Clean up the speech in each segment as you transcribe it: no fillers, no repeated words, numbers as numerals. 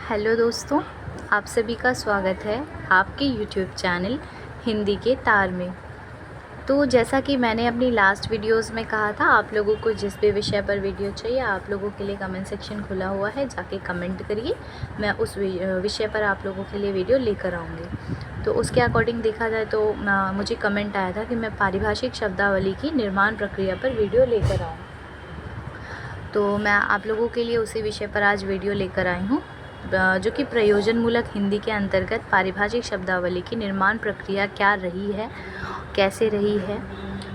Hello दोस्तों, आप सभी का स्वागत है आपके YouTube चैनल हिंदी के तार में। तो जैसा कि मैंने अपनी लास्ट वीडियोस में कहा था, आप लोगों को जिस भी विषय पर वीडियो चाहिए आप लोगों के लिए कमेंट सेक्शन खुला हुआ है, जाके कमेंट करिए। मैं उस विषय पर आप लोगों के लिए वीडियो लेकर आऊँगी। तो उसके अकॉर्डिंग देखा जाए तो मुझे कमेंट आया था कि मैं पारिभाषिक शब्दावली की निर्माण प्रक्रिया पर वीडियो लेकर आऊँ। तो मैं आप लोगों के लिए उसी विषय पर आज वीडियो लेकर आई हूँ, जो कि प्रयोजनमूलक हिंदी के अंतर्गत पारिभाषिक शब्दावली की निर्माण प्रक्रिया क्या रही है, कैसे रही है,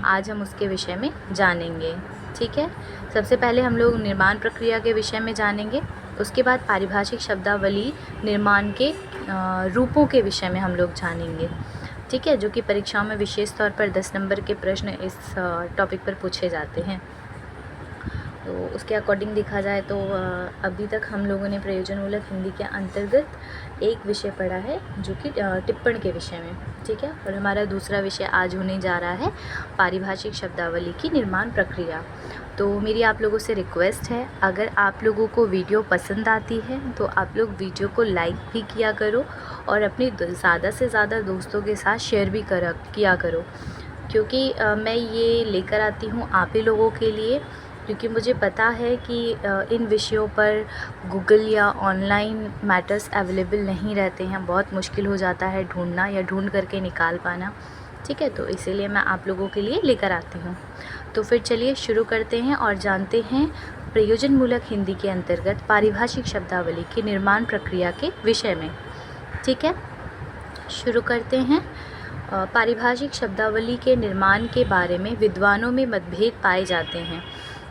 आज हम उसके विषय में जानेंगे। ठीक है, सबसे पहले हम लोग निर्माण प्रक्रिया के विषय में जानेंगे, उसके बाद पारिभाषिक शब्दावली निर्माण के रूपों के विषय में हम लोग जानेंगे। ठीक है, जो कि परीक्षाओं में विशेष तौर पर 10 नंबर के प्रश्न इस टॉपिक पर पूछे जाते हैं। तो उसके अकॉर्डिंग देखा जाए तो अभी तक हम लोगों ने प्रयोजनमूलक हिंदी के अंतर्गत एक विषय पढ़ा है, जो कि टिप्पण के विषय में। ठीक है, और हमारा दूसरा विषय आज होने जा रहा है पारिभाषिक शब्दावली की निर्माण प्रक्रिया। तो मेरी आप लोगों से रिक्वेस्ट है, अगर आप लोगों को वीडियो पसंद आती है तो आप लोग वीडियो को लाइक भी किया करो और अपने ज़्यादा से ज़्यादा दोस्तों के साथ शेयर भी किया करो, क्योंकि मैं ये लेकर आती हूँ आप ही लोगों के लिए, क्योंकि मुझे पता है कि इन विषयों पर गूगल या ऑनलाइन मैटर्स अवेलेबल नहीं रहते हैं, बहुत मुश्किल हो जाता है ढूंढना या ढूंढ करके निकाल पाना। ठीक है, तो इसीलिए मैं आप लोगों के लिए लेकर आती हूँ। तो फिर चलिए शुरू करते हैं और जानते हैं प्रयोजनमूलक हिंदी के अंतर्गत पारिभाषिक शब्दावली की निर्माण प्रक्रिया के विषय में। ठीक है, शुरू करते हैं। पारिभाषिक शब्दावली के निर्माण के बारे में विद्वानों में मतभेद पाए जाते हैं।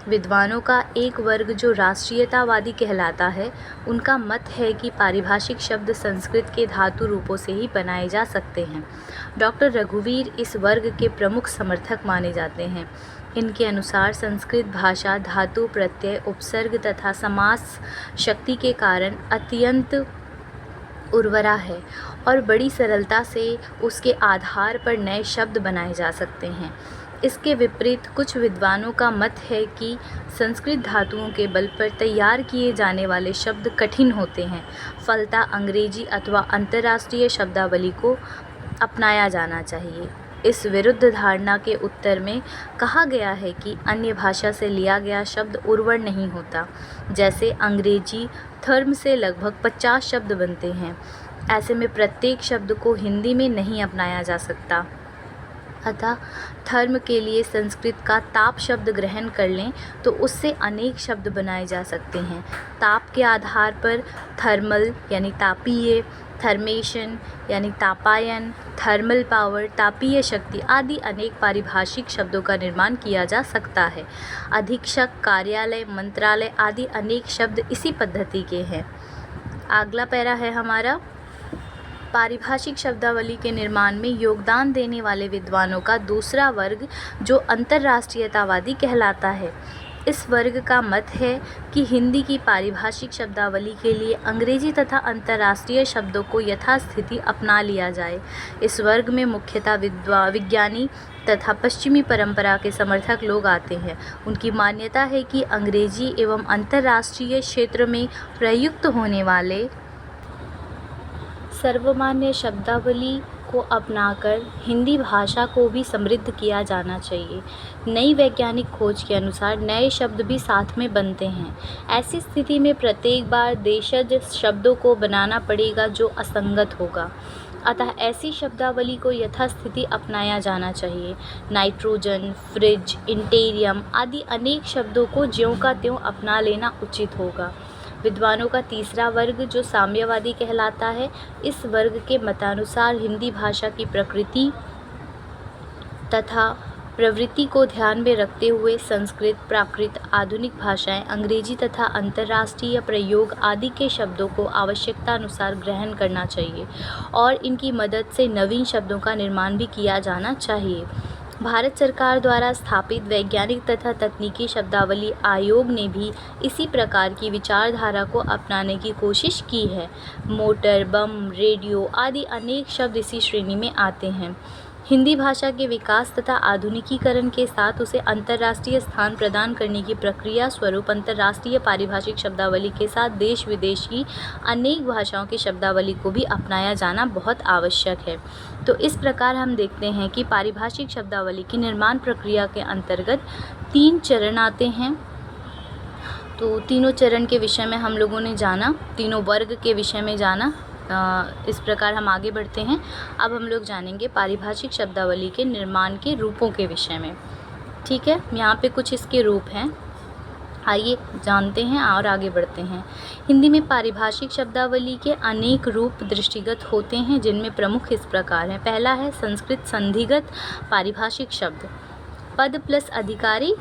विद्वानों का एक वर्ग जो राष्ट्रीयतावादी कहलाता है, उनका मत है कि पारिभाषिक शब्द संस्कृत के धातु रूपों से ही बनाए जा सकते हैं। डॉक्टर रघुवीर इस वर्ग के प्रमुख समर्थक माने जाते हैं। इनके अनुसार संस्कृत भाषा धातु, प्रत्यय, उपसर्ग तथा समास शक्ति के कारण अत्यंत उर्वरा है और बड़ी सरलता से उसके आधार पर नए शब्द बनाए जा सकते हैं। इसके विपरीत कुछ विद्वानों का मत है कि संस्कृत धातुओं के बल पर तैयार किए जाने वाले शब्द कठिन होते हैं, फलतः अंग्रेजी अथवा अंतर्राष्ट्रीय शब्दावली को अपनाया जाना चाहिए। इस विरुद्ध धारणा के उत्तर में कहा गया है कि अन्य भाषा से लिया गया शब्द उर्वर नहीं होता। जैसे अंग्रेजी थर्म से लगभग 50 शब्द बनते हैं, ऐसे में प्रत्येक शब्द को हिंदी में नहीं अपनाया जा सकता। अतः थर्म के लिए संस्कृत का ताप शब्द ग्रहण कर लें तो उससे अनेक शब्द बनाए जा सकते हैं। ताप के आधार पर थर्मल यानी तापीय, थर्मेशन यानी तापायन, थर्मल पावर, तापीय शक्ति आदि अनेक पारिभाषिक शब्दों का निर्माण किया जा सकता है। अधीक्षक, कार्यालय, मंत्रालय आदि अनेक शब्द इसी पद्धति के हैं। अगला पैरा है हमारा, पारिभाषिक शब्दावली के निर्माण में योगदान देने वाले विद्वानों का दूसरा वर्ग जो अंतर्राष्ट्रीयतावादी कहलाता है। इस वर्ग का मत है कि हिंदी की पारिभाषिक शब्दावली के लिए अंग्रेजी तथा अंतर्राष्ट्रीय शब्दों को यथास्थिति अपना लिया जाए। इस वर्ग में मुख्यतः विज्ञानी तथा पश्चिमी परंपरा के समर्थक लोग आते हैं। उनकी मान्यता है कि अंग्रेजी एवं अंतर्राष्ट्रीय क्षेत्र में प्रयुक्त होने वाले सर्वमान्य शब्दावली को अपनाकर हिंदी भाषा को भी समृद्ध किया जाना चाहिए। नई वैज्ञानिक खोज के अनुसार नए शब्द भी साथ में बनते हैं। ऐसी स्थिति में प्रत्येक बार देशज शब्दों को बनाना पड़ेगा जो असंगत होगा। अतः ऐसी शब्दावली को यथास्थिति अपनाया जाना चाहिए। नाइट्रोजन, फ्रिज, इंटेरियम आदि अनेक शब्दों को ज्यों का त्यों अपना लेना उचित होगा। विद्वानों का तीसरा वर्ग जो साम्यवादी कहलाता है, इस वर्ग के मतानुसार हिंदी भाषा की प्रकृति तथा प्रवृत्ति को ध्यान में रखते हुए संस्कृत, प्राकृत, आधुनिक भाषाएं, अंग्रेजी तथा अंतर्राष्ट्रीय प्रयोग आदि के शब्दों को आवश्यकतानुसार ग्रहण करना चाहिए और इनकी मदद से नवीन शब्दों का निर्माण भी किया जाना चाहिए। भारत सरकार द्वारा स्थापित वैज्ञानिक तथा तकनीकी शब्दावली आयोग ने भी इसी प्रकार की विचारधारा को अपनाने की कोशिश की है। मोटर, बम, रेडियो आदि अनेक शब्द इसी श्रेणी में आते हैं। हिंदी भाषा के विकास तथा आधुनिकीकरण के साथ उसे अंतर्राष्ट्रीय स्थान प्रदान करने की प्रक्रिया स्वरूप अंतर्राष्ट्रीय पारिभाषिक शब्दावली के साथ देश विदेश की अनेक भाषाओं की शब्दावली को भी अपनाया जाना बहुत आवश्यक है। तो इस प्रकार हम देखते हैं कि पारिभाषिक शब्दावली की निर्माण प्रक्रिया के अंतर्गत 3 चरण आते हैं। तो तीनों चरण के विषय में हम लोगों ने जाना, तीनों वर्ग के विषय में जाना। इस प्रकार हम आगे बढ़ते हैं। अब हम लोग जानेंगे पारिभाषिक शब्दावली के निर्माण के रूपों के विषय में। ठीक है, यहाँ पे कुछ इसके रूप हैं, आइए जानते हैं और आगे बढ़ते हैं। हिंदी में पारिभाषिक शब्दावली के अनेक रूप दृष्टिगत होते हैं, जिनमें प्रमुख इस प्रकार हैं। पहला है संस्कृत संधिगत पारिभाषिक शब्द। पद प्लस अधिकारी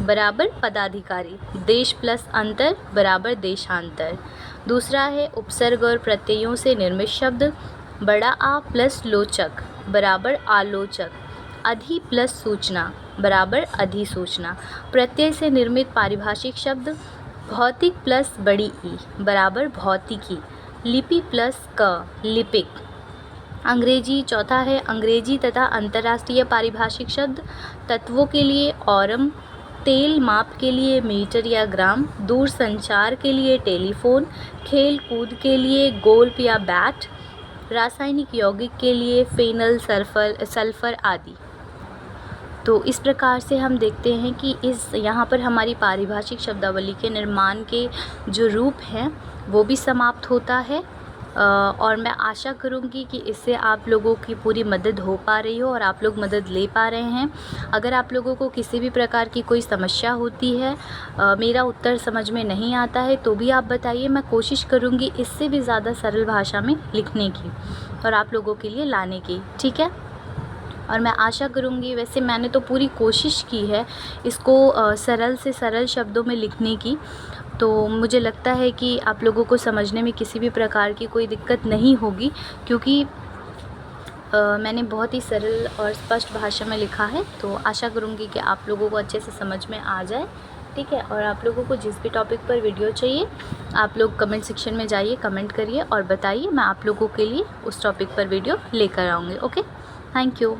बराबर पदाधिकारी, देश प्लस अंतर बराबर देशांतर। दूसरा है उपसर्ग और प्रत्ययों से निर्मित शब्द। बड़ा आ प्लस लोचक बराबर आलोचक। अधि प्लस सूचना बराबर अधिसूचना। प्रत्यय से निर्मित पारिभाषिक शब्द। भौतिक प्लस बड़ी ई बराबर भौतिकी। लिपि प्लस क लिपिक। अंग्रेजी चौथा है अंग्रेजी तथा अंतर्राष्ट्रीय पारिभाषिक शब्द। तत्वों के लिए औरम, तेल माप के लिए मीटर या ग्राम, दूर संचार के लिए टेलीफोन, खेल कूद के लिए गोल्फ या बैट, रासायनिक यौगिक के लिए फेनल, सल्फर आदि। तो इस प्रकार से हम देखते हैं कि यहाँ पर हमारी पारिभाषिक शब्दावली के निर्माण के जो रूप हैं वो भी समाप्त होता है। और मैं आशा करूँगी कि इससे आप लोगों की पूरी मदद हो पा रही हो और आप लोग मदद ले पा रहे हैं। अगर आप लोगों को किसी भी प्रकार की कोई समस्या होती है, मेरा उत्तर समझ में नहीं आता है, तो भी आप बताइए। मैं कोशिश करूँगी इससे भी ज़्यादा सरल भाषा में लिखने की और आप लोगों के लिए लाने की। ठीक है, और मैं आशा करूँगी, वैसे मैंने तो पूरी कोशिश की है इसको सरल से सरल शब्दों में लिखने की, तो मुझे लगता है कि आप लोगों को समझने में किसी भी प्रकार की कोई दिक्कत नहीं होगी, क्योंकि मैंने बहुत ही सरल और स्पष्ट भाषा में लिखा है। तो आशा करूँगी कि आप लोगों को अच्छे से समझ में आ जाए। ठीक है, और आप लोगों को जिस भी टॉपिक पर वीडियो चाहिए आप लोग कमेंट सेक्शन में जाइए, कमेंट करिए और बताइए, मैं आप लोगों के लिए उस टॉपिक पर वीडियो लेकर आऊँगी। Okay, thank you.